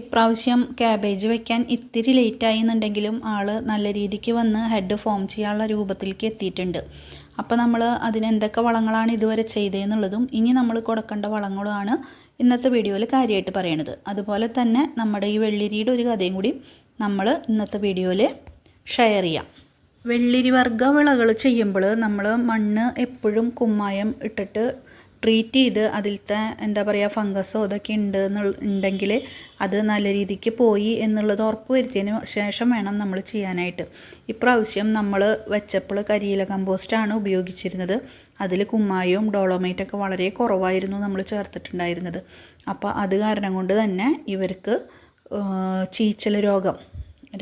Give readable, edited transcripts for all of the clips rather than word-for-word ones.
ഇപ്രാവശ്യം ക്യാബേജ് വെക്കാൻ ഇത്തിരി ലേറ്റായി എന്നുണ്ടെങ്കിലും ആൾ നല്ല രീതിക്ക് വന്ന് ഹെഡ് ഫോം ചെയ്യാനുള്ള രൂപത്തിലേക്ക് എത്തിയിട്ടുണ്ട്. അപ്പോൾ നമ്മൾ അതിനെന്തൊക്കെ വളങ്ങളാണ് ഇതുവരെ ചെയ്തതെന്നുള്ളതും ഇനി നമ്മൾ കൊടുക്കേണ്ട വളങ്ങളുമാണ് ഇന്നത്തെ വീഡിയോയിൽ കാര്യമായിട്ട് പറയണത്. അതുപോലെ തന്നെ നമ്മുടെ ഈ വെള്ളിരിയുടെ ഒരു കഥയും കൂടി നമ്മൾ ഇന്നത്തെ വീഡിയോയിൽ ഷെയർ ചെയ്യാം. വെള്ളിരി വർഗ്ഗ വിളകൾ ചെയ്യുമ്പോൾ നമ്മൾ മണ്ണ് എപ്പോഴും കുമ്മായം ഇട്ടിട്ട് ട്രീറ്റ് ചെയ്ത് അതിലത്തെ എന്താ പറയുക ഫംഗസോ അതൊക്കെ ഉണ്ടെങ്കിൽ അത് നല്ല രീതിക്ക് പോയി എന്നുള്ളത് ഉറപ്പ് വരുത്തിയതിന് ശേഷം വേണം നമ്മൾ ചെയ്യാനായിട്ട്. ഇപ്രാവശ്യം നമ്മൾ വെച്ചപ്പോൾ കരിയില കമ്പോസ്റ്റാണ് ഉപയോഗിച്ചിരുന്നത്. അതിൽ കുമ്മായവും ഡോളോമൈറ്റൊക്കെ വളരെ കുറവായിരുന്നു നമ്മൾ ചേർത്തിട്ടുണ്ടായിരുന്നത്. അപ്പോൾ അത് കാരണം കൊണ്ട് തന്നെ ഇവർക്ക് ചീച്ചൽ രോഗം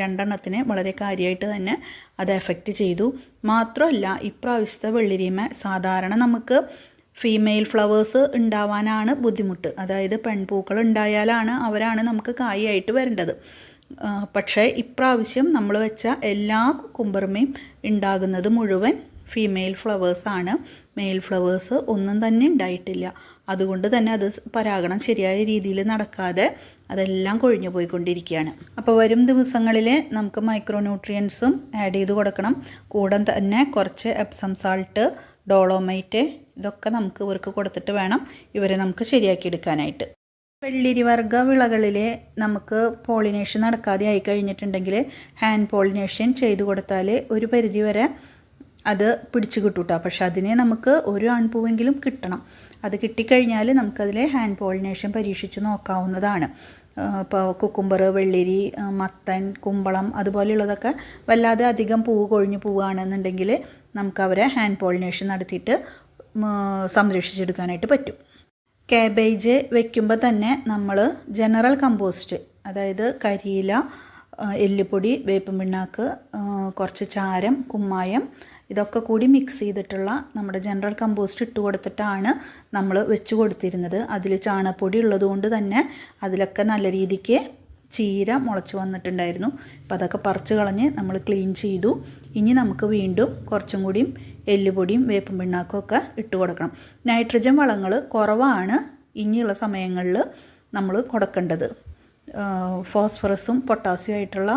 രണ്ടെണ്ണത്തിന് വളരെ കാര്യമായിട്ട് തന്നെ അത് എഫക്റ്റ് ചെയ്തു. മാത്രമല്ല ഇപ്രാവശ്യത്തെ വെള്ളിരിമ സാധാരണ നമുക്ക് ഫീമെയിൽ ഫ്ലവേഴ്സ് ഉണ്ടാവാനാണ് ബുദ്ധിമുട്ട്. അതായത് പെൺപൂക്കൾ ഉണ്ടായാലാണ് അവരാണ് നമുക്ക് കായായിട്ട് വരേണ്ടത്. പക്ഷേ ഇപ്രാവശ്യം നമ്മൾ വെച്ച എല്ലാ കുക്കുംബറുമേയും ഉണ്ടാകുന്നത് മുഴുവൻ ഫീമെയിൽ ഫ്ലവേഴ്സാണ്. മെയിൽ ഫ്ലവേഴ്സ് ഒന്നും തന്നെ ഉണ്ടായിട്ടില്ല. അതുകൊണ്ട് തന്നെ അത് പരാഗണം ശരിയായ രീതിയിൽ നടക്കാതെ അതെല്ലാം കൊഴിഞ്ഞു പോയിക്കൊണ്ടിരിക്കുകയാണ്. അപ്പോൾ വരും ദിവസങ്ങളിൽ നമുക്ക് മൈക്രോ ന്യൂട്രിയൻസും ആഡ് ചെയ്ത് കൊടുക്കണം. കൂടെ തന്നെ കുറച്ച് എപ്സം സാൾട്ട്, ഡോളോമൈറ്റ് ഇതൊക്കെ നമുക്ക് ഇവർക്ക് കൊടുത്തിട്ട് വേണം ഇവരെ നമുക്ക് ശരിയാക്കി എടുക്കാനായിട്ട്. വെള്ളിരി വർഗ്ഗ വിളകളിൽ നമുക്ക് പോളിനേഷൻ നടക്കാതെ ആയി കഴിഞ്ഞിട്ടുണ്ടെങ്കിൽ ഹാൻഡ് പോളിനേഷൻ ചെയ്ത് കൊടുത്താൽ ഒരു പരിധി വരെ അത് പിടിച്ചു കിട്ടൂട്ടോ. പക്ഷെ അതിനെ നമുക്ക് ഒരു ആൺപൂവെങ്കിലും കിട്ടണം. അത് കിട്ടിക്കഴിഞ്ഞാൽ നമുക്കതിൽ ഹാൻഡ് പോളിനേഷൻ പരീക്ഷിച്ച് നോക്കാവുന്നതാണ്. ഇപ്പോൾ കുക്കുംബർ, വെള്ളിരി, മത്തൻ, കുമ്പളം അതുപോലെയുള്ളതൊക്കെ വല്ലാതെ അധികം പൂവ് കൊഴിഞ്ഞ് പോവുകയാണെന്നുണ്ടെങ്കിൽ നമുക്കവരെ ഹാൻഡ് പോളിനേഷൻ നടത്തിയിട്ട് സംരക്ഷിച്ചെടുക്കാനായിട്ട് പറ്റും. കാബേജ് വെക്കുമ്പോൾ തന്നെ നമ്മൾ ജനറൽ കമ്പോസ്റ്റ്, അതായത് കരിയില, എല്ലുപൊടി, വേപ്പിൻ പിണ്ണാക്ക്, കുറച്ച് ചാരം, കുമ്മായം ഇതൊക്കെ കൂടി മിക്സ് ചെയ്തിട്ടുള്ള നമ്മുടെ ജനറൽ കമ്പോസ്റ്റ് ഇട്ട് കൊടുത്തിട്ടാണ് നമ്മൾ വെച്ച് കൊടുത്തിരുന്നത്. അതിൽ ചാണകപ്പൊടി ഉള്ളതുകൊണ്ട് തന്നെ അതിലൊക്കെ നല്ല രീതിക്ക് ചീര മുളച്ച് വന്നിട്ടുണ്ടായിരുന്നു. അപ്പോൾ അതൊക്കെ പറിച്ച് കളഞ്ഞ് നമ്മൾ ക്ലീൻ ചെയ്തു. ഇനി നമുക്ക് വീണ്ടും കുറച്ചും കൂടിയും എല്ലുപൊടിയും വേപ്പിൻ പിണ്ണാക്കും ഒക്കെ ഇട്ട് കൊടുക്കണം. നൈട്രജൻ വളങ്ങൾ കുറവാണ് ഇനിയുള്ള സമയങ്ങളിൽ നമ്മൾ കൊടുക്കേണ്ടത്. ഫോസ്ഫറസും പൊട്ടാസ്യം ആയിട്ടുള്ള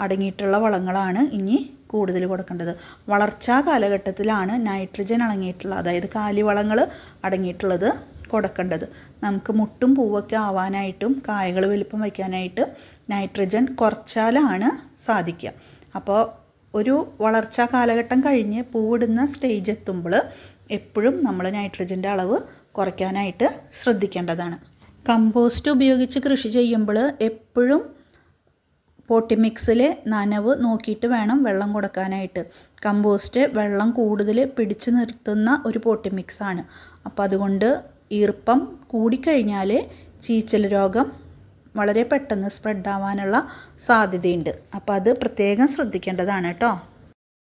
അടങ്ങിയിട്ടുള്ള വളങ്ങളാണ് ഇനി കൂടുതൽ കൊടുക്കേണ്ടത്. വളർച്ചാ കാലഘട്ടത്തിലാണ് നൈട്രജൻ അടങ്ങിയിട്ടുള്ള, അതായത് കാലിവളങ്ങൾ അടങ്ങിയിട്ടുള്ളത് കൊടുക്കേണ്ടത്. നമുക്ക് മുട്ടും പൂവൊക്കെ ആവാനായിട്ടും കായകൾ വലിപ്പം വയ്ക്കാനായിട്ട് നൈട്രജൻ കുറച്ചാലാണ് സാധിക്കുക. അപ്പോൾ ഒരു വളർച്ചാ കാലഘട്ടം കഴിഞ്ഞ് പൂവിടുന്ന സ്റ്റേജ് എത്തുമ്പോൾ എപ്പോഴും നമ്മൾ നൈട്രജൻ്റെ അളവ് കുറയ്ക്കാനായിട്ട് ശ്രദ്ധിക്കേണ്ടതാണ്. കമ്പോസ്റ്റ് ഉപയോഗിച്ച് കൃഷി ചെയ്യുമ്പോൾ എപ്പോഴും പോട്ടി മിക്സിൽ നനവ് നോക്കിയിട്ട് വേണം വെള്ളം കൊടുക്കാനായിട്ട്. കമ്പോസ്റ്റ് വെള്ളം കൂടുതൽ പിടിച്ചു നിർത്തുന്ന ഒരു പോട്ടി മിക്സാണ്. അപ്പോൾ അതുകൊണ്ട് ഈർപ്പം കൂടിക്കഴിഞ്ഞാൽ ചീച്ചൽ രോഗം വളരെ പെട്ടെന്ന് സ്പ്രെഡ് ആവാനുള്ള സാധ്യതയുണ്ട്. അപ്പോൾ അത് പ്രത്യേകം ശ്രദ്ധിക്കേണ്ടതാണ് കേട്ടോ.